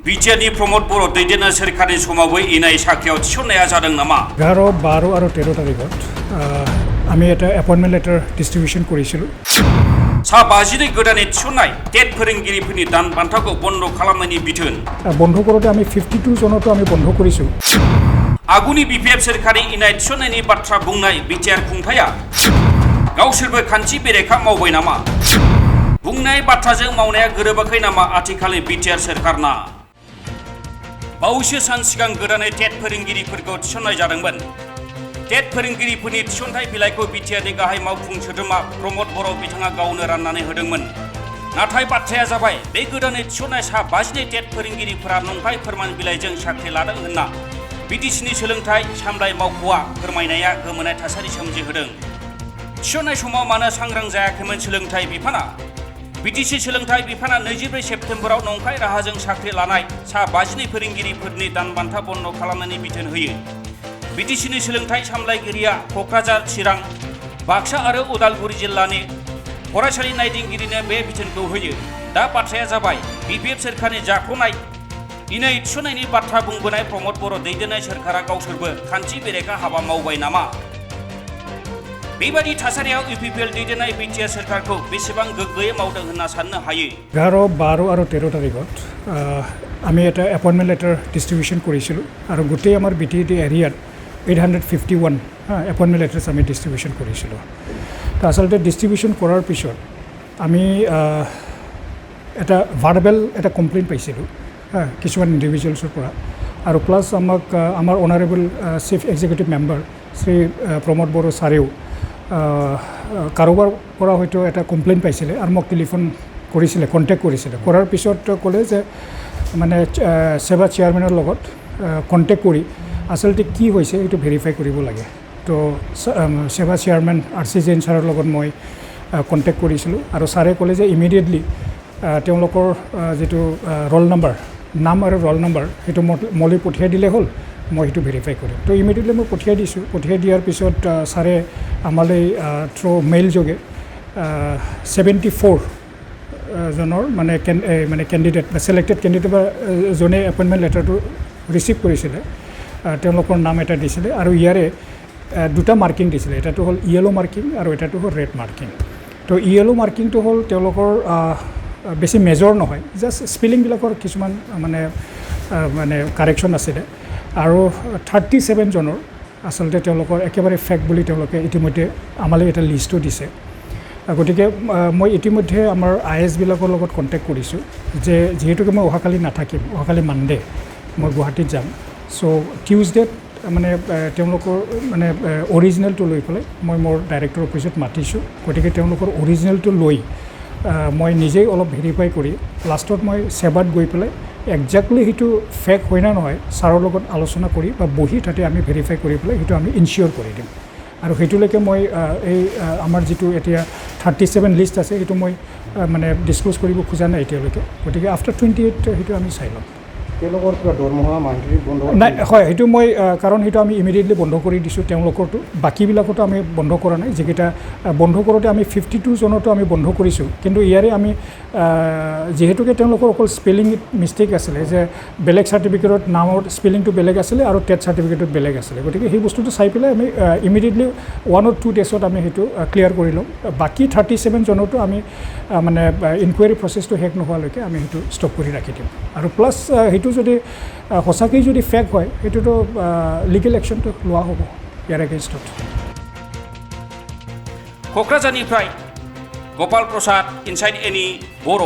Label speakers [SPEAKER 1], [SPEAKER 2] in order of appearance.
[SPEAKER 1] बिटिआरनि प्रमद बर' दैदेननाय सोरखारनि समावबो इनाय साख्रियाव थिसननाया जादों नामा?
[SPEAKER 2] 11, 12 আৰু 13 তাৰিখত আমি এটা এপইণ্টমেণ্ট লেটাৰ ডিষ্ট্ৰিবিউশ্যন কৰিছিলোঁ।
[SPEAKER 1] सा 52 गोदानै थिसननाय टेट फोरोंगिरिफोरनि दान बान्थाखौ बन्द खालामनायनि बिथोन।
[SPEAKER 2] বন্ধ কৰোঁতে আমি 52 জনতো আমি বন্ধ কৰিছোঁ।
[SPEAKER 1] आगुनि बिपिएफ सोरखारनि इनाय थिसननायनि बाथ्रा बुंनाय बिटिआर खुंथाया गावसोरबो खान्थि बेरेखा मावबाय नामा? बुंनाय बाथ्राजों मावनाया गोरोबाखै नामा आथिखालनि बिटिआर सोरखारना? बावैसो सान सिगां गोदानै टेट फोरोंगिरिफोरखौ थिसननाय जादोंमोन। टेट फोरोंगिरिफोरनि थिसनथाइ बिलाइखौ बिटिआरनि गाहाय मावफुं सोद्रोमा प्रमद बर' बिथाङा गावनो राननानै होदोंमोन। नाथाय बाथ्राया जाबाय बे गोदानै थिसननाय सा 52 टेट फोरोंगिरिफोरा नंखाय फोरमान बिलाइजों साख्रि लादों होनना बिटिसिनि सोलोंथाइ सामलाय मावख'आ फोरमायनाया गोमोनाय थासारि सोमजिहोदों। थिसननाय समाव मानो सांग्रां जायाखैमोन सोलोंथाइ बिफाना? बिटिसि सोलोंथाइ बिफाना 24 सेप्तेम्बराव नंखाय राहाजों साख्रि लानाय सा 52 फोरोंगिरिफोरनि दान बान्था बन्द खालामनायनि बिथोन होयो। बिटिसिनि सोलोंथाइ सामलायगिरिया क'क्राझार, चिरां, बाक्सा आरो उदालगुरि जिल्लानि फरायसालि नायदिंगिरिनो बे बिथोनखौ होयो। दा बाथ्राया जाबाय बिपिएफ सोरखारनि जाख्ल'नाय इनाय थिसननायनि बाथ्रा बुंबोनाय प्रमद बर' दैदेननाय सोरखारा गावसोरबो खान्थि बेरेखा हाबा मावबाय नामा? बेबादि थासारियाव इउपिपिएल दैदेननाय बिटिआर सोरखारखौ बेसेबां गोग्गोयै मावदों होनना साननो हायो?
[SPEAKER 2] 11, 12 আৰু 13 তাৰিখত আমি এটা এপইণ্টমেণ্ট লেটাৰ ডিষ্ট্ৰিবিউশ্যন কৰিছিলোঁ আৰু গোটেই আমাৰ বিটিএডি এৰিয়াত 851 এপইণ্টমেণ্ট লেটাৰ্ছ আমি ডিষ্ট্ৰিবিউশ্যন কৰিছিলোঁ। তো আচলতে ডিষ্ট্ৰিবিউশ্যন কৰাৰ পিছত আমি এটা ভাৰ্বেল এটা কমপ্লেইন পাইছিলোঁ কিছুমান ইণ্ডিভিজুৱেলছৰ পৰা, আৰু প্লাছ আমাক আমাৰ honourable chief executive member Shri Pramod Boro ছাৰেও কাৰোবাৰ পৰা হয়তো এটা কমপ্লেইন পাইছিলে আৰু মোক টেলিফোন কৰিছিলে, কণ্টেক্ট কৰিছিলে। কৰাৰ পিছত ক'লে যে মানে সেৱা চেয়াৰমেনৰ লগত কণ্টেক্ট কৰি আচলতে কি হৈছে এইটো ভেৰিফাই কৰিব লাগে। তো সেৱা চেয়াৰমেন আৰ চি জৈন ছাৰৰ লগত মই কণ্টেক্ট কৰিছিলোঁ আৰু ছাৰে ক'লে যে ইমিডিয়েটলি তেওঁলোকৰ যিটো ৰোল নাম্বাৰ, নাম আৰু ৰোল নাম্বাৰ সেইটো মোলৈ পঠিয়াই দিলে হ'ল, মই সেইটো ভেৰিফাই কৰিম। তো ইমিডিয়েটলি মই পঠিয়াই দিছোঁ। পঠিয়াই দিয়াৰ পিছত ছাৰে আমালৈ থ্ৰু মেইল যোগে 74 জনৰ মানে কেণ্ডিডেট বা ছিলেক্টেড কেণ্ডিডেট বা যোনে এপইণ্টমেণ্ট লেটাৰটো ৰিচিভ কৰিছিলে তেওঁলোকৰ নাম এটা দিছিলে আৰু ইয়াৰে দুটা মাৰ্কিং দিছিলে। এটাটো হ'ল য়েলো মাৰ্কিং আৰু এটাটো হ'ল ৰেড মাৰ্কিং। তো য়েলো মাৰ্কিংটো হ'ল তেওঁলোকৰ বেছি মেজৰ নহয়, জাষ্ট স্পেলিংবিলাকৰ কিছুমান মানে কাৰেকশ্যন আছিলে, আৰু 37 জনৰ আচলতে তেওঁলোকৰ একেবাৰে ফেক বুলি তেওঁলোকে ইতিমধ্যে আমালৈ এটা লিষ্টো দিছে। গতিকে মই ইতিমধ্যে আমাৰ IS-বিলাকৰ লগত কণ্টেক্ট কৰিছোঁ যে যিহেতুকে মই অহাকালি নাথাকিম, অহাকালি মানডে মই গুৱাহাটীত যাম। চ' টিউজডেত মানে তেওঁলোকৰ মানে অৰিজিনেলটো লৈ পেলাই মই মোৰ ডাইৰেক্টৰ অফিচত মাতিছোঁ। গতিকে তেওঁলোকৰ অৰিজিনেলটো লৈ মই নিজেই অলপ ভেৰিফাই কৰি লাষ্টত মই সেৱাত গৈ পেলাই একজেক্টলি সেইটো ফেক হয় না নহয় ছাৰৰ লগত আলোচনা কৰি বা বহি তাতে আমি ভেৰিফাই কৰি পেলাই সেইটো আমি ইনচিয়'ৰ কৰি দিম। আৰু সেইটোলৈকে মই এই আমাৰ যিটো এতিয়া 37 লিষ্ট আছে সেইটো মই মানে ডিছক্ল'জ কৰিব খোজা নাই এতিয়ালৈকে। গতিকে আফটাৰ 28 সেইটো আমি চাই ল'ম।
[SPEAKER 3] তেওঁলোকৰ কিবা দৰমহা মান্থলি বন্ধ
[SPEAKER 2] নাই, হয় সেইটো মই কাৰণ সেইটো আমি ইমিডিয়েটলি বন্ধ কৰি দিছোঁ। তেওঁলোকৰটো বাকীবিলাকতো আমি বন্ধ কৰা নাই। যিকেইটা বন্ধ কৰোঁতে আমি 52 জনতো আমি বন্ধ কৰিছোঁ, কিন্তু ইয়াৰে আমি যিহেতুকে তেওঁলোকৰ অকল স্পেলিং মিষ্টেক আছিলে, যে বেলেগ চাৰ্টিফিকেটত নামৰ স্পেলিংটো বেলেগ আছিলে আৰু টেট চাৰ্টিফিকেটত বেলেগ আছিলে। গতিকে সেই বস্তুটো চাই পেলাই আমি ইমিডিয়েটলি 1 or 2 ডেজত আমি সেইটো ক্লিয়াৰ কৰি ল'ম। বাকী 37 জনতো আমি মানে ইনকুৱাৰী প্ৰচেছটো শেষ নোহোৱালৈকে আমি সেইটো ষ্টপ কৰি ৰাখি দিম। আৰু প্লাছ সেইটো যদি সঁচাকৈ যদি ফেক হয় সেইটোতো লিগেল একশ্যনটো লোৱা হ'ব ইয়াৰ এগেইনষ্টত।
[SPEAKER 1] क'क्राझारनिफ्राय गपाल प्रसाद इनसाइड एनि बर'।